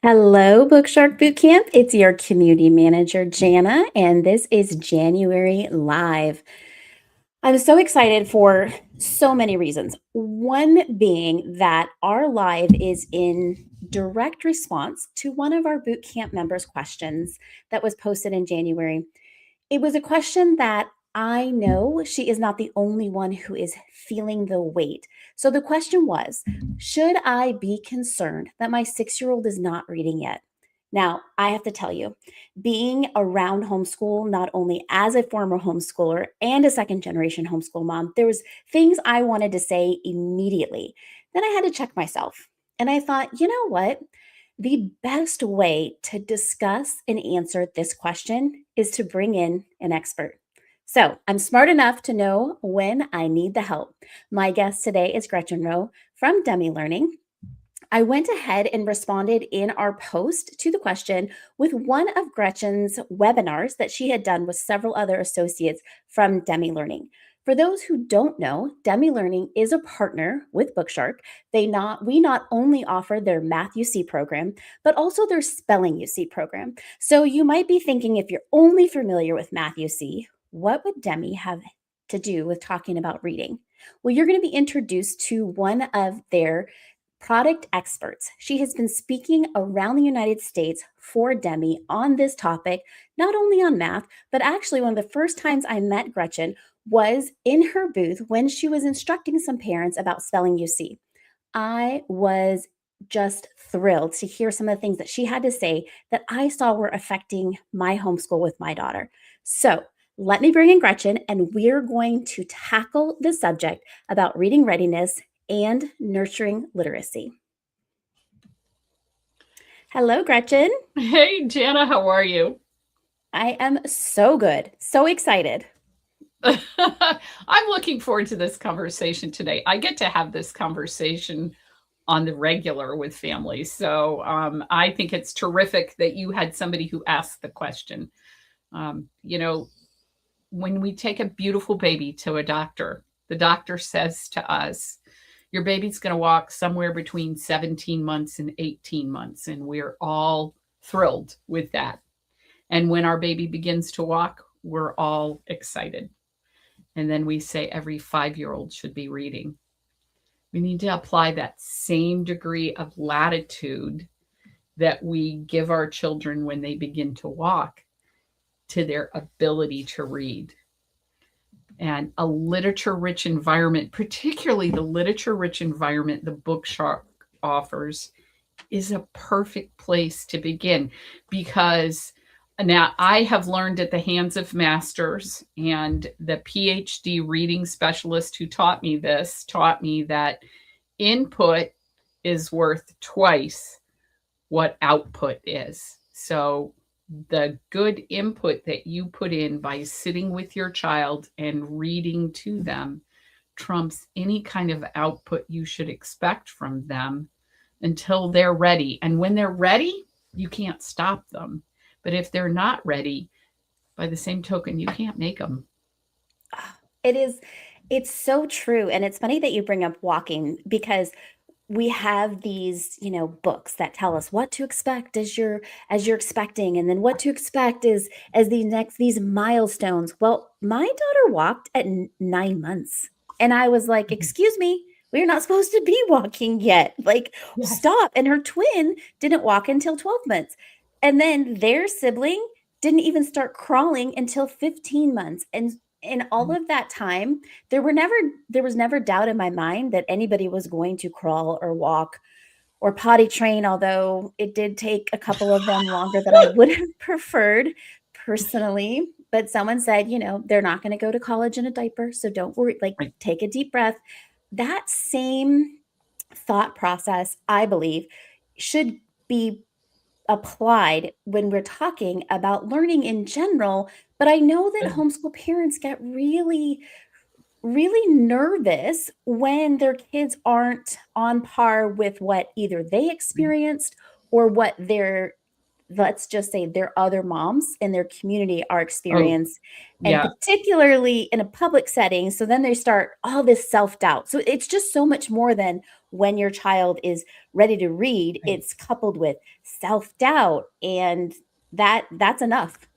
Hello, BookShark Bootcamp. It's your community manager, Jana, and this is January Live. I'm so excited for so many reasons. One being that our live is in direct response to one of our bootcamp members' questions that was posted in January. It was a question that I know she is not the only one who is feeling the weight. So the question was, should I be concerned that my 6-year-old is not reading yet? Now, I have to tell you, being around homeschool, not only as a former homeschooler and a second generation homeschool mom, there was things I wanted to say immediately. Then I had to check myself. And I thought, you know what? The best way to discuss and answer this question is to bring in an expert. So I'm smart enough to know when I need the help. My guest today is Gretchen Roe from Demme Learning. I went ahead and responded in our post to the question with one of Gretchen's webinars that she had done with several other associates from Demme Learning. For those who don't know, Demme Learning is a partner with Bookshark. We not only offer their Math UC program, but also their Spelling UC program. So you might be thinking, if you're only familiar with Math UC, what would Demme have to do with talking about reading? Well, you're going to be introduced to one of their product experts. She has been speaking around the United States for Demme on this topic, not only on math, but actually one of the first times I met Gretchen was in her booth when she was instructing some parents about spelling UC. I was just thrilled to hear some of the things that she had to say that I saw were affecting my homeschool with my daughter. So let me bring in Gretchen, and we're going to tackle the subject about reading readiness and nurturing literacy. Hello, Gretchen. Hey, Jana, how are you? I am so good, so excited. I'm looking forward to this conversation today. I get to have this conversation on the regular with families. So I think it's terrific that you had somebody who asked the question. You know, when we take a beautiful baby to a doctor, the doctor says to us, your baby's going to walk somewhere between 17 months and 18 months. And we're all thrilled with that. And when our baby begins to walk, we're all excited. And then we say every 5-year-old should be reading. We need to apply that same degree of latitude that we give our children when they begin to walk to their ability to read. And a literature rich environment, particularly the literature rich environment the BookShark offers, is a perfect place to begin because now I have learned at the hands of masters, and the PhD reading specialist who taught me this taught me that input is worth twice what output is. So the good input that you put in by sitting with your child and reading to them trumps any kind of output you should expect from them until they're ready. And when they're ready, you can't stop them. But if they're not ready, by the same token, you can't make them. It is, it's so true. And it's funny that you bring up walking because we have these, books that tell us what to expect as you're expecting, and then what to expect is as these milestones. Well, my daughter walked at 9 months, and I was like, "Excuse me, we're not supposed to be walking yet. Like, Yes. stop." And her twin didn't walk until 12 months, and then their sibling didn't even start crawling until 15 months, and in all of that time there was never doubt in my mind that anybody was going to crawl or walk or potty train, although it did take a couple of them longer than I would have preferred personally. But someone said, they're not going to go to college in a diaper, so don't worry, like, Right. take a deep breath. That same thought process, I believe, should be applied when we're talking about learning in general. But I know that homeschool parents get really, really nervous when their kids aren't on par with what either they experienced or what their let's just say their other moms in their community are Oh, experiencing, and yeah. particularly in a public setting. So then they start all this self-doubt. So it's just so much more than when your child is ready to read. Right. It's coupled with self-doubt, and that's enough.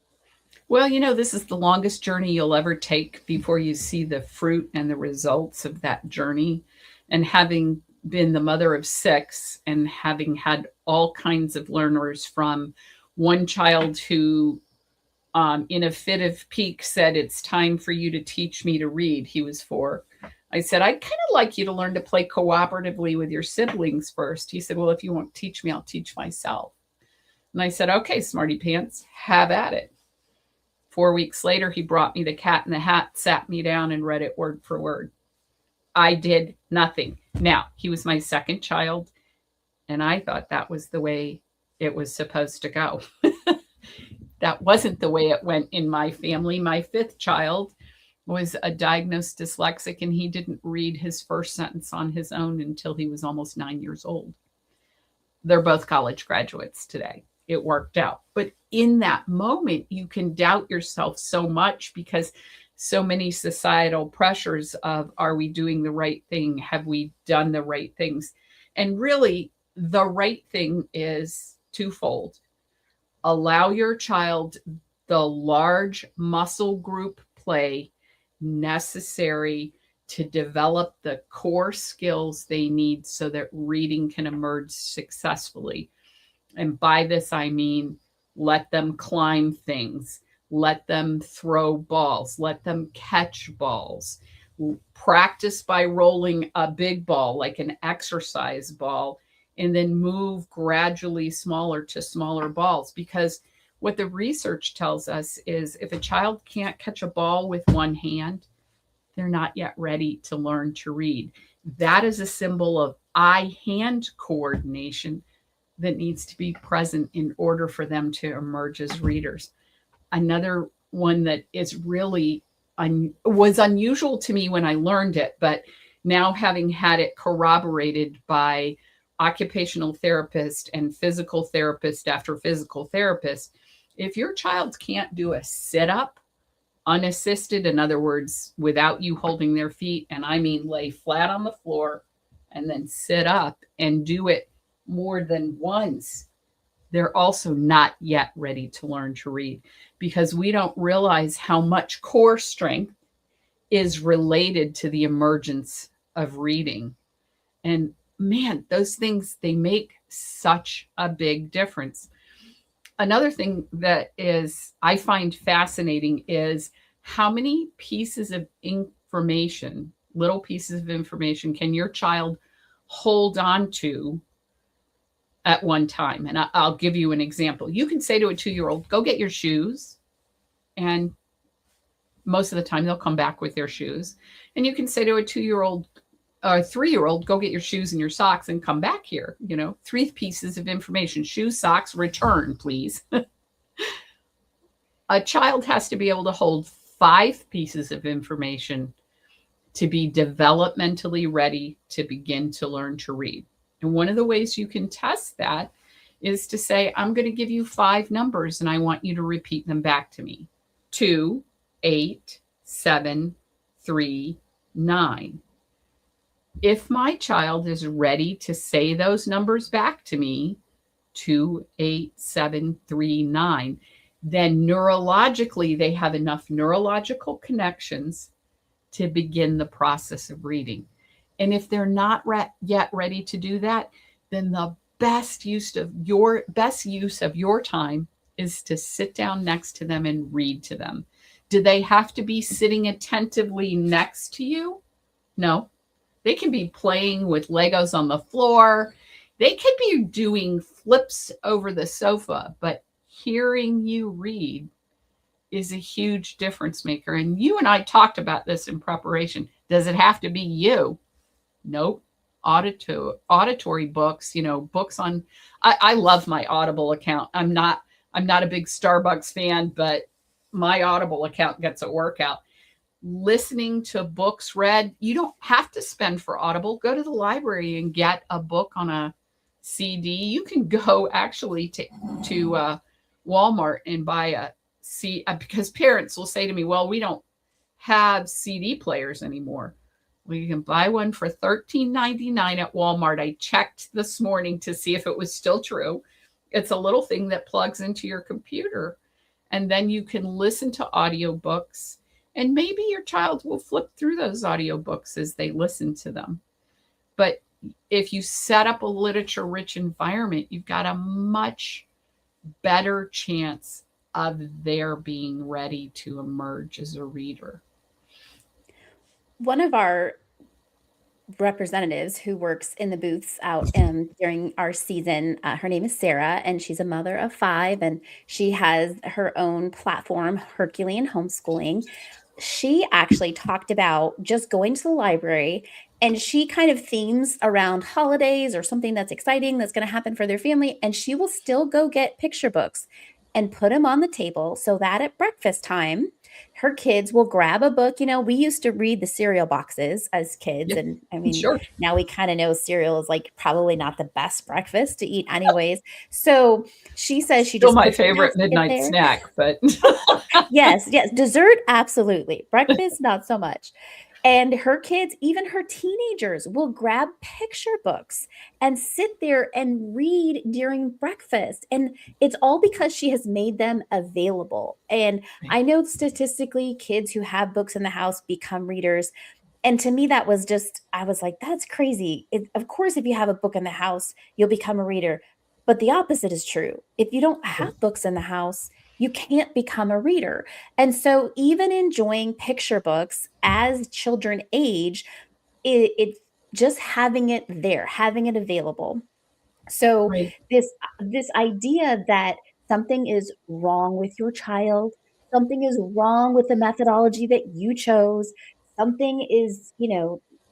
Well, this is the longest journey you'll ever take before you see the fruit and the results of that journey. And having been the mother of 6 and having had all kinds of learners, from one child who, in a fit of pique, said, "It's time for you to teach me to read." He was 4. I said, "I'd kind of like you to learn to play cooperatively with your siblings first." He said, "Well, if you won't teach me, I'll teach myself." And I said, "Okay, smarty pants, have at it." 4 weeks later, he brought me The Cat in the Hat, sat me down, and read it word for word. I did nothing. Now, he was my second child, and I thought that was the way it was supposed to go. That wasn't the way it went in my family. My 5th child was a diagnosed dyslexic, and he didn't read his first sentence on his own until he was almost 9 years old. They're both college graduates today. It worked out. But in that moment, you can doubt yourself so much because so many societal pressures of, are we doing the right thing? Have we done the right things? And really, the right thing is twofold. Allow your child the large muscle group play necessary to develop the core skills they need so that reading can emerge successfully. And by this, I mean, let them climb things, let them throw balls, let them catch balls, practice by rolling a big ball like an exercise ball, and then move gradually smaller to smaller balls. Because what the research tells us is, if a child can't catch a ball with one hand, they're not yet ready to learn to read. That is a symbol of eye-hand coordination that needs to be present in order for them to emerge as readers. Another one that is really was unusual to me when I learned it, but now having had it corroborated by occupational therapist and physical therapist after physical therapist, if your child can't do a sit-up unassisted, in other words, without you holding their feet, and I mean lay flat on the floor and then sit up and do it more than once, they're also not yet ready to learn to read, because we don't realize how much core strength is related to the emergence of reading. And man, those things, they make such a big difference. Another thing that is I find fascinating is how many pieces of information, little pieces of information, can your child hold on to at one time. And I'll give you an example. You can say to a 2-year-old, "Go get your shoes." And most of the time they'll come back with their shoes. And you can say to a 2-year-old or 3-year-old, "Go get your shoes and your socks and come back here." 3 pieces of information: shoes, socks, return, please. A child has to be able to hold 5 pieces of information to be developmentally ready to begin to learn to read. And one of the ways you can test that is to say, "I'm going to give you 5 numbers and I want you to repeat them back to me. 2, 8, 7, 3, 9. If my child is ready to say those numbers back to me, 2, 8, 7, 3, 9, then neurologically they have enough neurological connections to begin the process of reading. And if they're not yet ready to do that, then the best use of your time is to sit down next to them and read to them. Do they have to be sitting attentively next to you? No. They can be playing with Legos on the floor. They could be doing flips over the sofa, but hearing you read is a huge difference maker. And you and I talked about this in preparation. Does it have to be you? Nope. Auditory books, books on, I love my Audible account. I'm not a big Starbucks fan, but my Audible account gets a workout. Listening to books read, you don't have to spend for Audible. Go to the library and get a book on a CD. You can go actually to Walmart and buy a CD, because parents will say to me, well, we don't have CD players anymore. Well, you can buy one for $13.99 at Walmart. I checked this morning to see if it was still true. It's a little thing that plugs into your computer, and then you can listen to audiobooks, and maybe your child will flip through those audiobooks as they listen to them. But if you set up a literature rich environment, you've got a much better chance of their being ready to emerge as a reader. One of our representatives who works in the booths out during our season, her name is Sarah, and she's a mother of 5, and she has her own platform, Herculean Homeschooling. She actually talked about just going to the library, and she kind of themes around holidays or something that's exciting that's going to happen for their family, and she will still go get picture books and put them on the table so that at breakfast time her kids will grab a book. We used to read the cereal boxes as kids, Yeah, and I mean, sure. now we kind of know cereal is like probably not the best breakfast to eat anyways. So she says she Still just my puts a favorite basket midnight there. snack, but Yes, yes, dessert, absolutely. Breakfast, not so much. And her kids, even her teenagers, will grab picture books and sit there and read during breakfast. And it's all because she has made them available. And I know statistically, kids who have books in the house become readers. And to me, that was just, I was like, that's crazy. Of course, if you have a book in the house, you'll become a reader. But the opposite is true. If you don't have books in the house, you can't become a reader. And so, even enjoying picture books as children age, it's just having it there, having it available. So right, this idea that something is wrong with your child, something is wrong with the methodology that you chose, something is,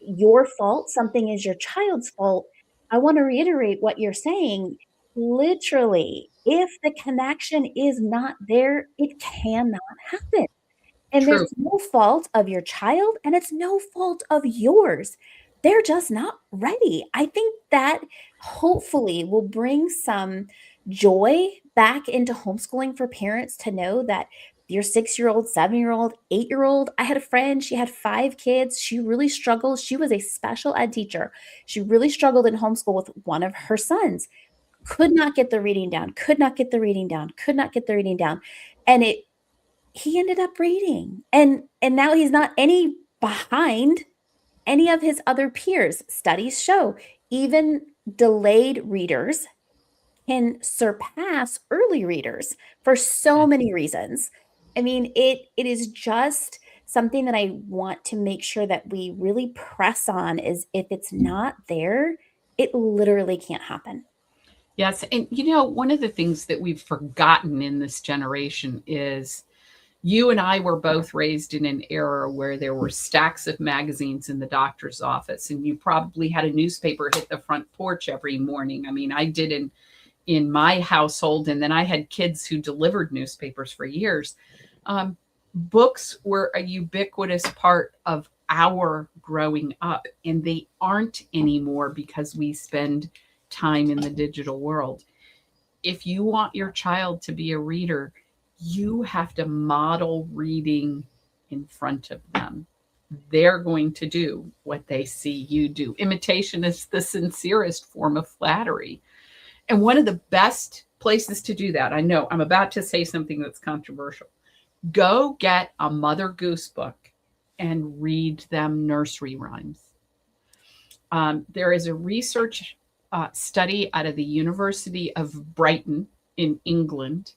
your fault, something is your child's fault. I want to reiterate what you're saying. Literally, if the connection is not there, it cannot happen. And there's true. no fault of your child, and it's no fault of yours. They're just not ready. I think that hopefully will bring some joy back into homeschooling for parents to know that your 6-year-old, 7-year-old, 8-year-old. I had a friend, she had 5 kids. She really struggled. She was a special ed teacher. She really struggled in homeschool with one of her sons. Could not get the reading down, could not get the reading down, could not get the reading down. And he ended up reading, and now he's not any behind any of his other peers. Studies show even delayed readers can surpass early readers for so many reasons. I mean, it is just something that I want to make sure that we really press on is if it's not there, it literally can't happen. Yes, and one of the things that we've forgotten in this generation is you and I were both raised in an era where there were stacks of magazines in the doctor's office, and you probably had a newspaper hit the front porch every morning. I mean, I did in my household, and then I had kids who delivered newspapers for years. Books were a ubiquitous part of our growing up, and they aren't anymore because we spend time in the digital world. If you want your child to be a reader, you have to model reading in front of them. They're going to do what they see you do. Imitation is the sincerest form of flattery. And one of the best places to do that, I know I'm about to say something that's controversial. Go get a Mother Goose book and read them nursery rhymes. There is a research study out of the University of Brighton in England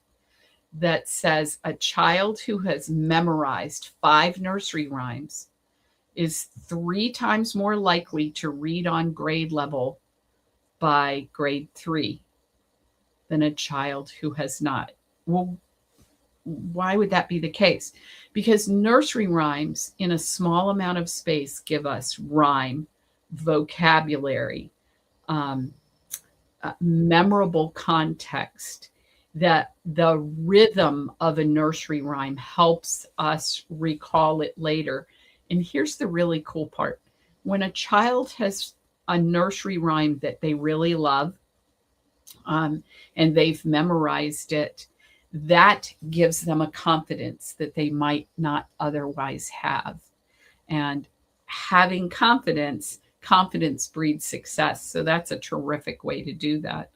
that says a child who has memorized 5 nursery rhymes is 3 times more likely to read on grade level by grade 3 than a child who has not. Well, why would that be the case? Because nursery rhymes in a small amount of space give us rhyme, vocabulary, um, memorable context, that the rhythm of a nursery rhyme helps us recall it later. And here's the really cool part. When a child has a nursery rhyme that they really love, and they've memorized it, that gives them a confidence that they might not otherwise have. And having confidence breeds success. So that's a terrific way to do that.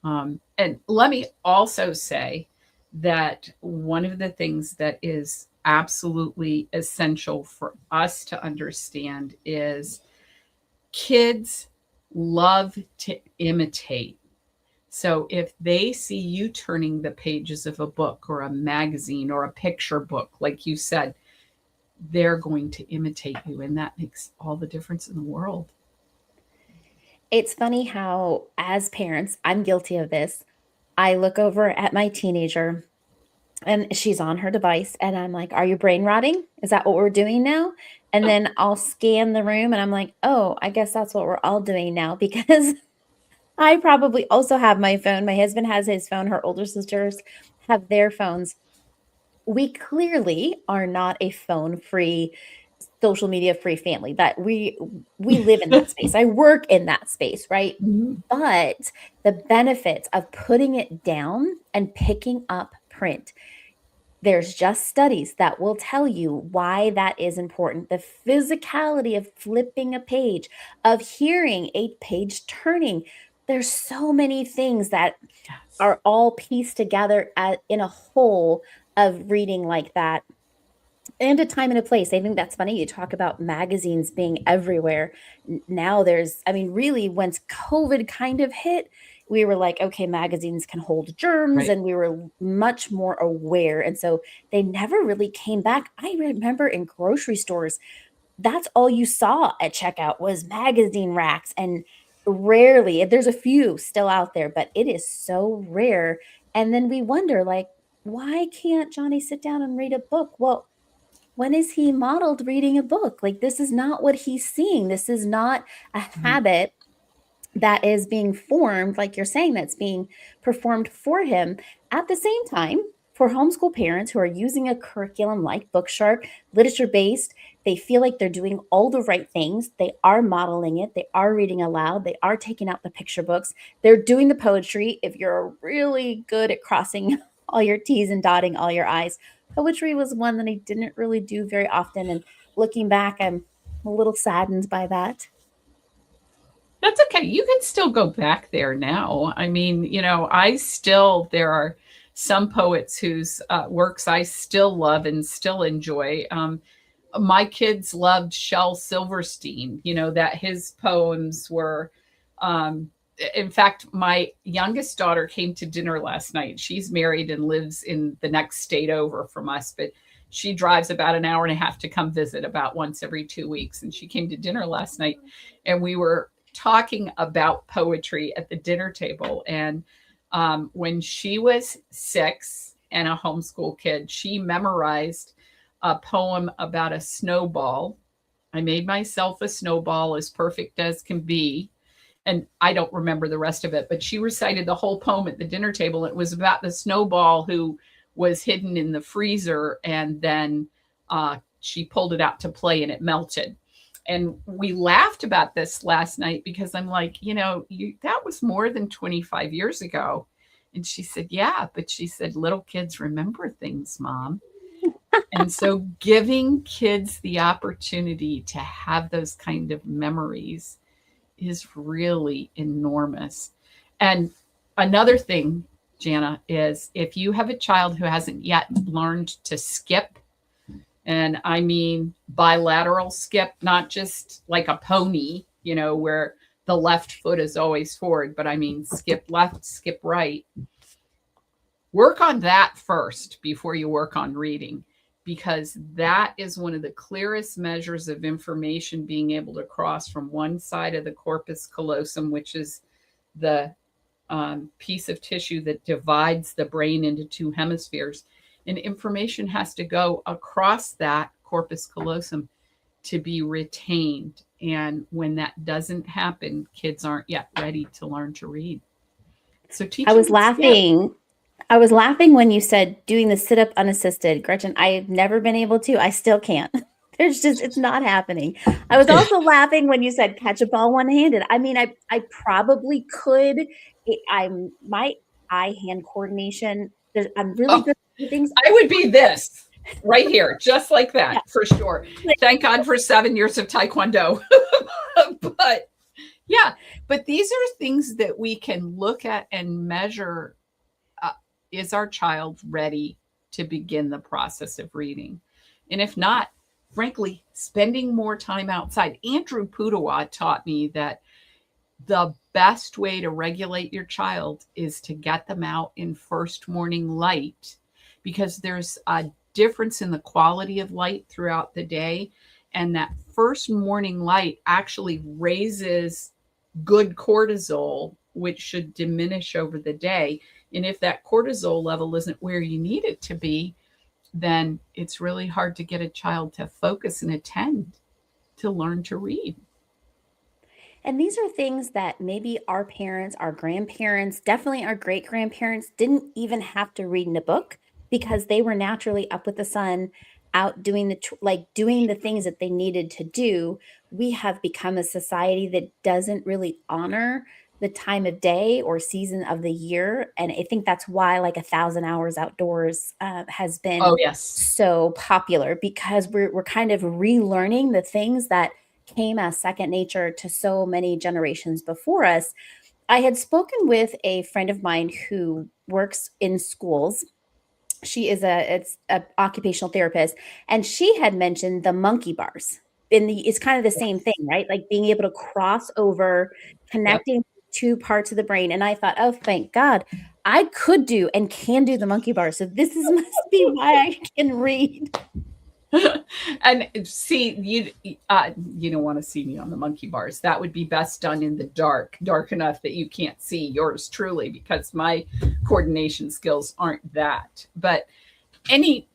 And let me also say that one of the things that is absolutely essential for us to understand is kids love to imitate. So if they see you turning the pages of a book or a magazine or a picture book, like you said, they're going to imitate you. And that makes all the difference in the world. It's funny how, as parents, I'm guilty of this. I look over at my teenager and she's on her device, and I'm like, "Are you brain rotting? Is that what we're doing now?" And then I'll scan the room and I'm like, "Oh, I guess that's what we're all doing now," because I probably also have my phone. My husband has his phone, her older sisters have their phones. We clearly are not a phone-free, social media-free family. That we live in that space. I work in that space, right? Mhm. But the benefits of putting it down and picking up print, there's just studies that will tell you why that is important. The physicality of flipping a page, of hearing a page turning. There's so many things that Yes. are all pieced together in a whole of reading like that. And a time and a place. I think that's funny. You talk about magazines being everywhere. Now there's, I mean, really, once COVID kind of hit, we were like, okay, magazines can hold germs, Right. and we were much more aware. And so they never really came back. I remember in grocery stores, that's all you saw at checkout was magazine racks. And rarely, there's a few still out there, but it is so rare. And then we wonder, like, why can't Johnny sit down and read a book? Well, when is he modeled reading a book? Like, this is not what he's seeing. This is not a Right. habit that is being formed, like you're saying, that's being performed for him. At the same time, for homeschool parents who are using a curriculum like Bookshark, literature based, they feel like they're doing all the right things. They are modeling it. They are reading aloud. They are taking out the picture books. They're doing the poetry. If you're really good at crossing all your T's and dotting all your I's, poetry was one that I didn't really do very often. And looking back, I'm a little saddened by that. That's okay. You can still go back there now. I mean, there are some poets whose works I still love and still enjoy. My kids loved Shel Silverstein, that his poems were, um, in fact, my youngest daughter came to dinner last night. She's married and lives in the next state over from us, but she drives about an hour and a half to come visit about once every 2 weeks. And she came to dinner last night, and we were talking about poetry at the dinner table. And when she was 6 and a homeschool kid, she memorized a poem about a snowball. I made myself a snowball as perfect as can be. And I don't remember the rest of it, but she recited the whole poem at the dinner table. It was about the snowball who was hidden in the freezer, and then she pulled it out to play and it melted. And we laughed about this last night because I'm like, that was more than 25 years ago. And she said, yeah, but she said, little kids remember things, Mom. And so giving kids the opportunity to have those kind of memories is really enormous. And another thing, Jana, is if you have a child who hasn't yet learned to skip, and I mean bilateral skip, not just like a pony, where the left foot is always forward, but I mean skip left, skip right. Work on that first before you work on reading, because that is one of the clearest measures of information being able to cross from one side of the corpus callosum, which is the piece of tissue that divides the brain into two hemispheres. And information has to go across that corpus callosum to be retained. And when that doesn't happen, kids aren't yet ready to learn to read. So I teaching was them skip. laughing. I was laughing when you said doing the sit up unassisted. Gretchen, I've never been able to. I still can't. It's not happening. I was also laughing when you said catch a ball one-handed. I mean, I probably could. My eye-hand coordination, I'm really Oh, good at things. I would be this right here, just like Yeah, that, for sure. like, Thank God for 7 years of Taekwondo. But yeah, but these are things that we can look at and measure. uh, is our child ready to begin the process of reading? And if not, frankly, spending more time outside. Andrew Pudawa taught me that the best way to regulate your child is to get them out in first morning light, because there's a difference in the quality of light throughout the day. And that first morning light actually raises good cortisol, which should diminish over the day. And if that cortisol level isn't where you need it to be, then it's really hard to get a child to focus and attend to learn to read. and these are things that maybe our parents, our grandparents, definitely our great grandparents didn't even have to read in a book because they were naturally up with the sun, out doing like doing the things that they needed to do. We have become a society that doesn't really honor the time of day or season of the year, and I think that's why like 1,000 hours outdoors has Oh, been yes. so popular because we're kind of relearning the things that came as second nature to so many generations before us. I had spoken with a friend of mine who works in schools. She is a occupational therapist, and she had mentioned the monkey bars. It's kind of the same thing, right? Like being able to cross over, Yep. connecting two parts of the brain. And I thought, oh, thank God, I could do and can do the monkey bar. So this is must be why I can read. And see, you don't want to see me on the monkey bars. That would be best done in the dark enough that you can't see yours truly, because my coordination skills aren't that. But any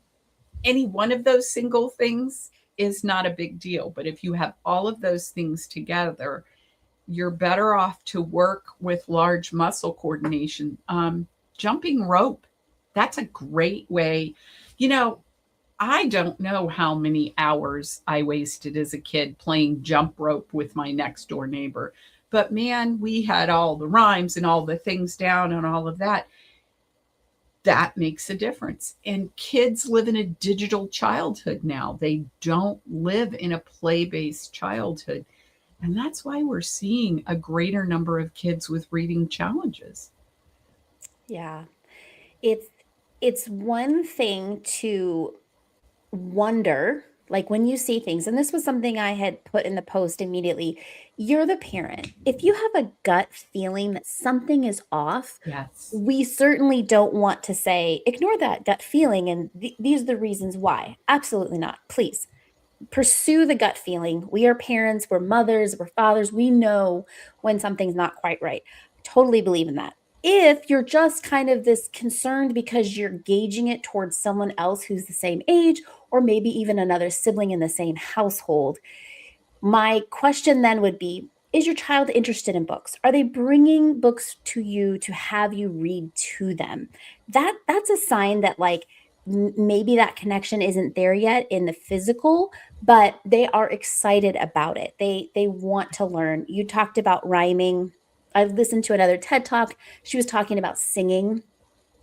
any one of those single things is not a big deal. But if you have all of those things together, you're better off to work with large muscle coordination. Jumping rope, that's a great way. You know, I don't know how many hours I wasted as a kid playing jump rope with my next door neighbor. But man, we had all the rhymes and all the things down and all of that. That makes a difference. And kids live in a digital childhood now. They don't live in a play based childhood. And that's why we're seeing a greater number of kids with reading challenges. Yeah. It's it's one thing to wonder, like when you see things, and this was something I had put in the post immediately. You're the parent. If you have a gut feeling that something is off, Yes. we certainly don't want to say, ignore that gut feeling and these are the reasons why. Absolutely not. Please pursue the gut feeling. We are parents, we're mothers, we're fathers. We know when something's not quite right. I totally believe in that. If you're just kind of this concerned because you're gauging it towards someone else who's the same age, or maybe even another sibling in the same household, my question then would be, is your child interested in books? Are they bringing books to you to have you read to them? That's a sign that like maybe that connection isn't there yet in the physical, but they are excited about it. They want to learn. You talked about rhyming. I listened to another TED Talk. She was talking about singing,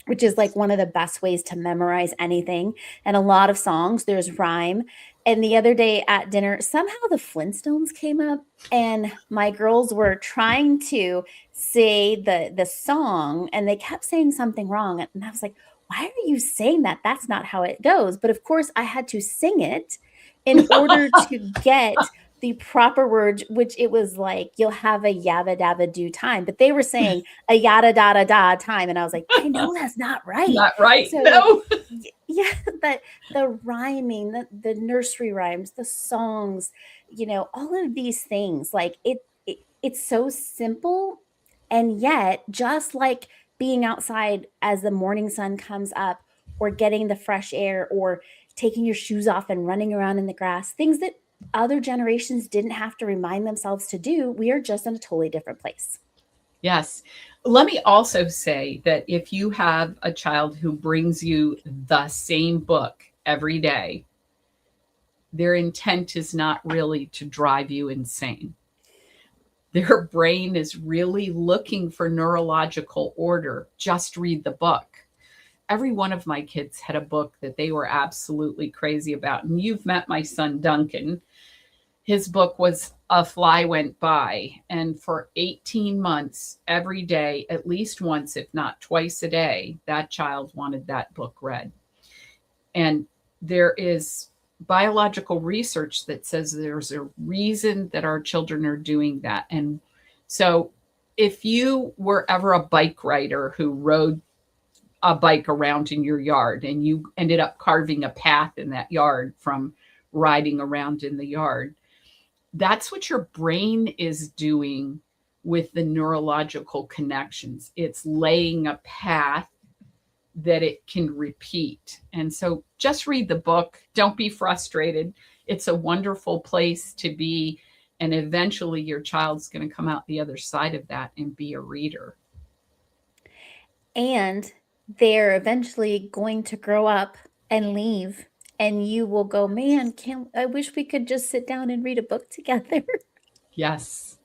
which is like one of the best ways to memorize anything. And a lot of songs, there's rhyme. And the other day at dinner, somehow the Flintstones came up, and my girls were trying to say the song, and they kept saying something wrong. And I was like, why are you saying that? That's not how it goes. But of course, I had to sing it in order to get the proper words, which it was like, you'll have a yabba dabba do time. But they were saying a yada da da da time. And I was like, I know that's not right. Not right. So No. yeah, but the rhyming, the nursery rhymes, the songs, all of these things, like it's so simple. And yet, just like being outside as the morning sun comes up, or getting the fresh air, or taking your shoes off and running around in the grass, things that other generations didn't have to remind themselves to do, we are just in a totally different place. Yes. Let me also say that if you have a child who brings you the same book every day, their intent is not really to drive you insane. Their brain is really looking for neurological order. Just read the book. Every one of my kids had a book that they were absolutely crazy about. And you've met my son, Duncan. His book was A Fly Went By. And for 18 months, every day, at least once, if not twice a day, that child wanted that book read. And there is biological research that says there's a reason that our children are doing that. And so if you were ever a bike rider who rode a bike around in your yard and you ended up carving a path in that yard from riding around in the yard, that's what your brain is doing with the neurological connections. It's laying a path that it can repeat. And so just read the book. Don't be frustrated. It's a wonderful place to be. And eventually your child's going to come out the other side of that and be a reader. And they're eventually going to grow up and leave. And you will go, man, I wish we could just sit down and read a book together. Yes.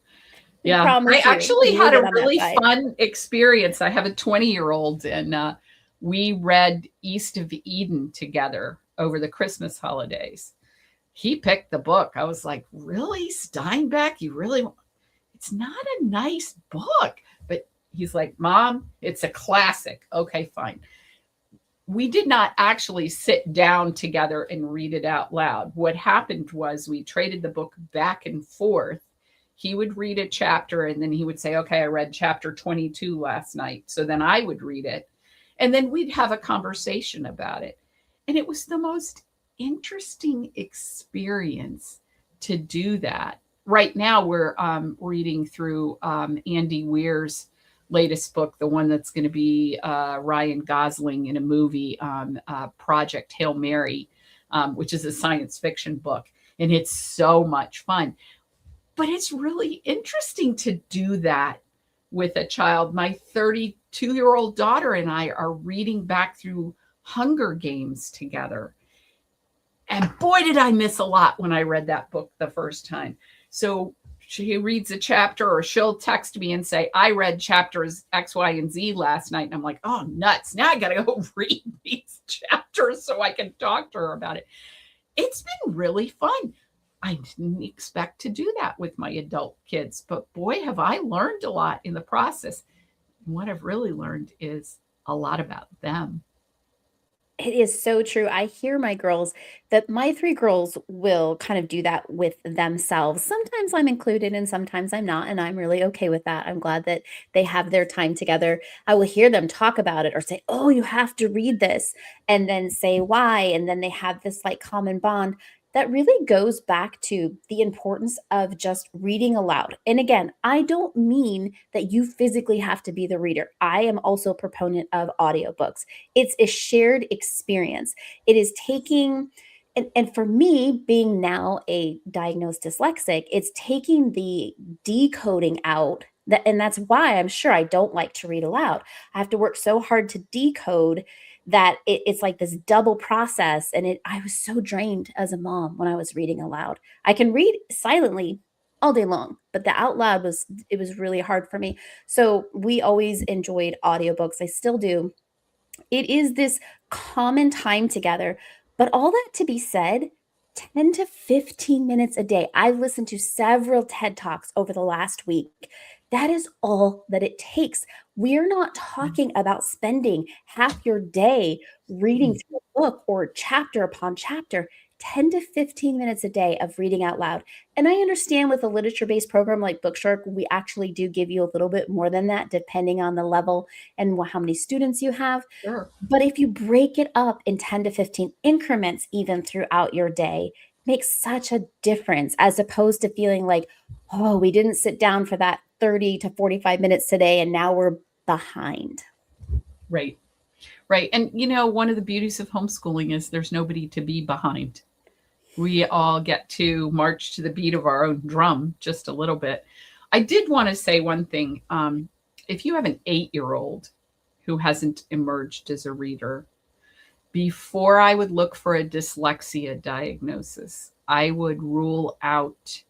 We Yeah. promise I you, actually we will had a get on that really side. fun experience. I have a 20-year-old and we read East of Eden together over the Christmas holidays. He picked the book. I was like, really, Steinbeck? You really? It's not a nice book. But he's like, Mom, it's a classic. Okay, fine. We did not actually sit down together and read it out loud. What happened was we traded the book back and forth. He would read a chapter and then he would say, okay, I read chapter 22 last night. So then I would read it. And then we'd have a conversation about it. And it was the most interesting experience to do that. Right now, we're reading through Andy Weir's latest book, the one that's going to be Ryan Gosling in a movie, Project Hail Mary, which is a science fiction book. And it's so much fun. But it's really interesting to do that with a child. My 32-year-old daughter and I are reading back through Hunger Games together. And boy, did I miss a lot when I read that book the first time. So she reads a chapter or she'll text me and say, I read chapters X, Y, and Z last night. And I'm like, oh, nuts. Now I got to go read these chapters so I can talk to her about it. It's been really fun. I didn't expect to do that with my adult kids, but boy, have I learned a lot in the process. And what I've really learned is a lot about them. It is so true. I hear my girls that my 3 girls will kind of do that with themselves. Sometimes I'm included and sometimes I'm not, and I'm really okay with that. I'm glad that they have their time together. I will hear them talk about it or say, "Oh, you have to read this," and then say why, and then they have this like common bond that really goes back to the importance of just reading aloud. And again, I don't mean that you physically have to be the reader. I am also a proponent of audiobooks. It's a shared experience. It is taking, and for me, being now a diagnosed dyslexic, it's taking the decoding out. And that's why I'm sure I don't like to read aloud. I have to work so hard to decode that it's like this double process. And I was so drained as a mom when I was reading aloud. I can read silently all day long, but the out loud was really hard for me. So we always enjoyed audiobooks. I still do. It is this common time together, but all that to be said, 10 to 15 minutes a day. I've listened to several TED Talks over the last week. That is all that it takes. We're not talking about spending half your day reading through a book or chapter upon chapter. 10 to 15 minutes a day of reading out loud. And I understand with a literature-based program like BookShark, we actually do give you a little bit more than that, depending on the level and how many students you have. Sure. But if you break it up in 10 to 15 increments, even throughout your day, it makes such a difference as opposed to feeling like, oh, we didn't sit down for that 30 to 45 minutes today, and now we're behind. Right. Right. And, one of the beauties of homeschooling is there's nobody to be behind. We all get to march to the beat of our own drum just a little bit. I did want to say one thing. If you have an 8-year-old who hasn't emerged as a reader, Before I would look for a dyslexia diagnosis, I would rule out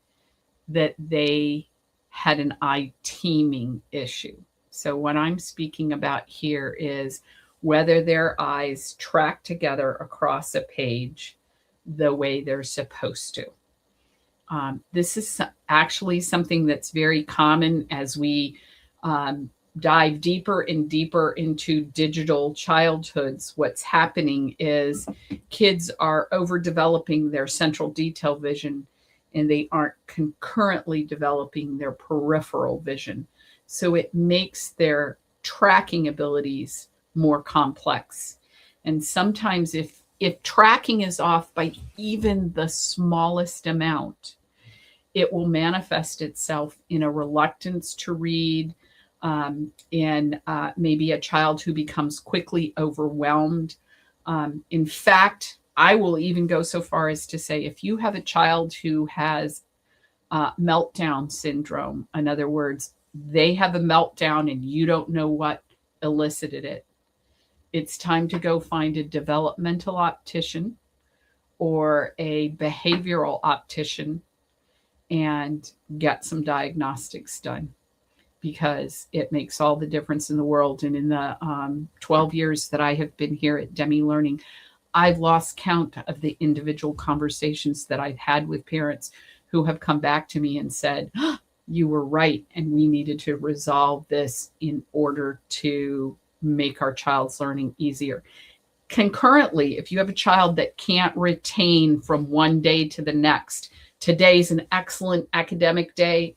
that they had an eye teaming issue. So, what I'm speaking about here is whether their eyes track together across a page the way they're supposed to. This is actually something that's very common as we dive deeper and deeper into digital childhoods. What's happening is kids are overdeveloping their central detail vision and they aren't concurrently developing their peripheral vision. So it makes their tracking abilities more complex. And sometimes if tracking is off by even the smallest amount, it will manifest itself in a reluctance to read, in maybe a child who becomes quickly overwhelmed. In fact, I will even go so far as to say if you have a child who has meltdown syndrome, in other words, they have a meltdown and you don't know what elicited it, it's time to go find a developmental optician or a behavioral optician and get some diagnostics done, because it makes all the difference in the world. And in the 12 years that I have been here at Demme Learning, I've lost count of the individual conversations that I've had with parents who have come back to me and said, oh, you were right, and we needed to resolve this in order to make our child's learning easier. Concurrently, if you have a child that can't retain from one day to the next, today's an excellent academic day,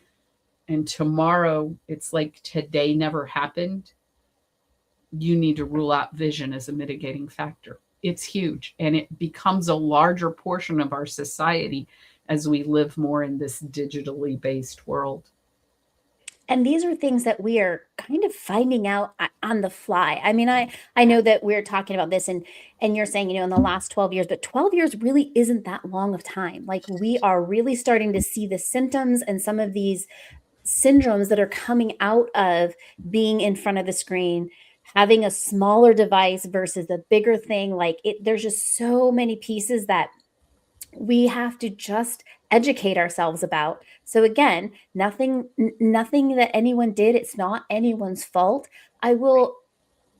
and tomorrow it's like today never happened, you need to rule out vision as a mitigating factor. It's huge, and it becomes a larger portion of our society as we live more in this digitally based world. And these are things that we are kind of finding out on the fly. I mean, I know that we're talking about this and you're saying, in the last 12 years, but 12 years really isn't that long of time. Like, we are really starting to see the symptoms and some of these syndromes that are coming out of being in front of the screen, having a smaller device versus a bigger thing. Like, there's just so many pieces that we have to just educate ourselves about. So again, nothing that anyone did, it's not anyone's fault. I will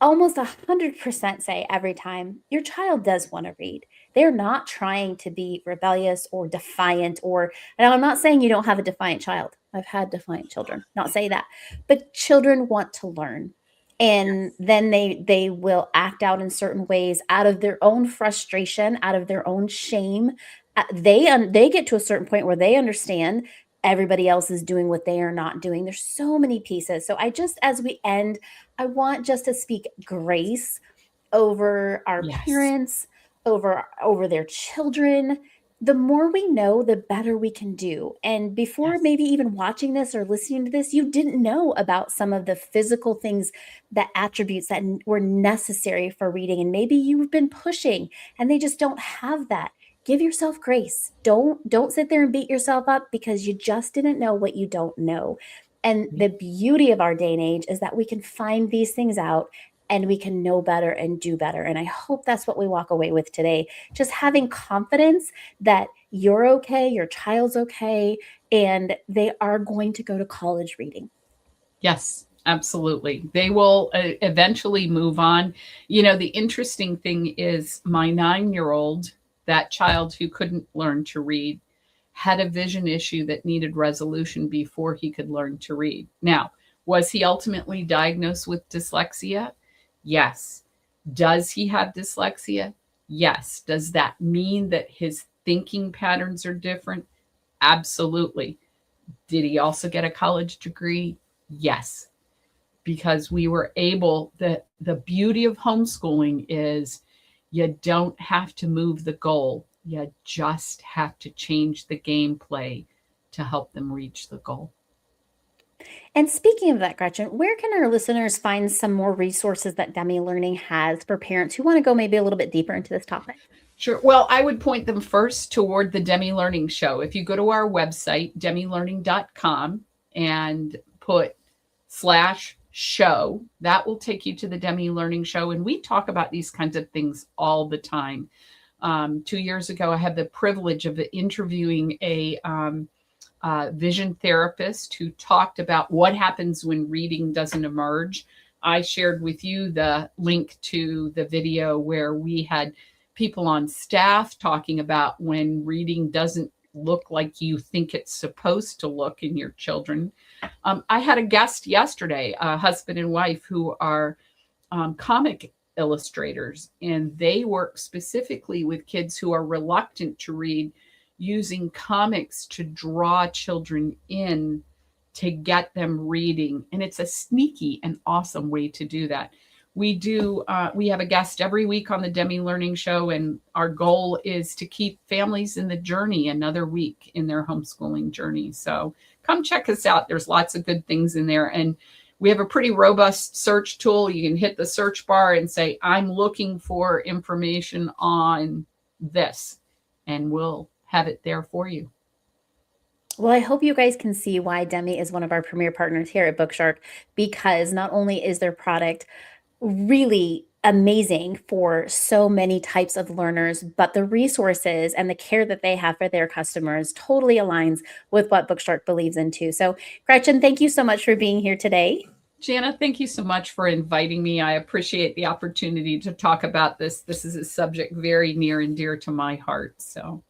almost 100% say every time your child does want to read, they're not trying to be rebellious or defiant, and I'm not saying you don't have a defiant child. I've had defiant children, not say that, but children want to learn. And then they will act out in certain ways out of their own frustration, out of their own shame. They get to a certain point where they understand everybody else is doing what they are not doing. There's so many pieces. So as we end, I want just to speak grace over our parents, over their children. The more we know, the better we can do. And before maybe even watching this or listening to this, you didn't know about some of the physical things, the attributes that were necessary for reading. And maybe you've been pushing and they just don't have that. Give yourself grace. Don't sit there and beat yourself up because you just didn't know what you don't know. And the beauty of our day and age is that we can find these things out and we can know better and do better. And I hope that's what we walk away with today. Just having confidence that you're okay, your child's okay, and they are going to go to college reading. Yes, absolutely. They will eventually move on. The interesting thing is my 9-year-old, that child who couldn't learn to read, had a vision issue that needed resolution before he could learn to read. Now, was he ultimately diagnosed with dyslexia? Yes. Does he have dyslexia? Yes. Does that mean that his thinking patterns are different? Absolutely. Did he also get a college degree? Yes. Because we were able, the beauty of homeschooling is you don't have to move the goal. You just have to change the gameplay to help them reach the goal. And speaking of that, Gretchen, where can our listeners find some more resources that Demme Learning has for parents who want to go maybe a little bit deeper into this topic? Sure. Well, I would point them first toward the Demme Learning show. If you go to our website, demmelearning.com, and put show. That will take you to the Demme Learning show. And we talk about these kinds of things all the time. 2 years ago, I had the privilege of interviewing a vision therapist who talked about what happens when reading doesn't emerge. I shared with you the link to the video where we had people on staff talking about when reading doesn't look like you think it's supposed to look in your children. I had a guest yesterday, a husband and wife who are comic illustrators, and they work specifically with kids who are reluctant to read, using comics to draw children in to get them reading. And it's a sneaky and awesome way to do that. We have a guest every week on the Demme Learning show, and our goal is to keep families in the journey another week in their homeschooling journey. So come check us out. There's lots of good things in there. And we have a pretty robust search tool. You can hit the search bar and say, I'm looking for information on this, and we'll have it there for you. Well, I hope you guys can see why Demme is one of our premier partners here at BookShark, because not only is their product really amazing for so many types of learners, but the resources and the care that they have for their customers totally aligns with what BookShark believes in too. So, Gretchen, thank you so much for being here today. Jana, thank you so much for inviting me. I appreciate the opportunity to talk about this. This is a subject very near and dear to my heart. So,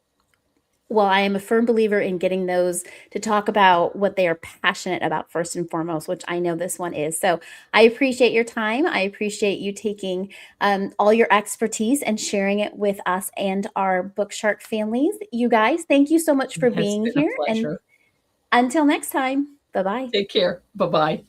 well, I am a firm believer in getting those to talk about what they are passionate about first and foremost, which I know this one is. So I appreciate your time. I appreciate you taking all your expertise and sharing it with us and our BookShark families. You guys, thank you so much for being here. And until next time, bye-bye. Take care. Bye-bye.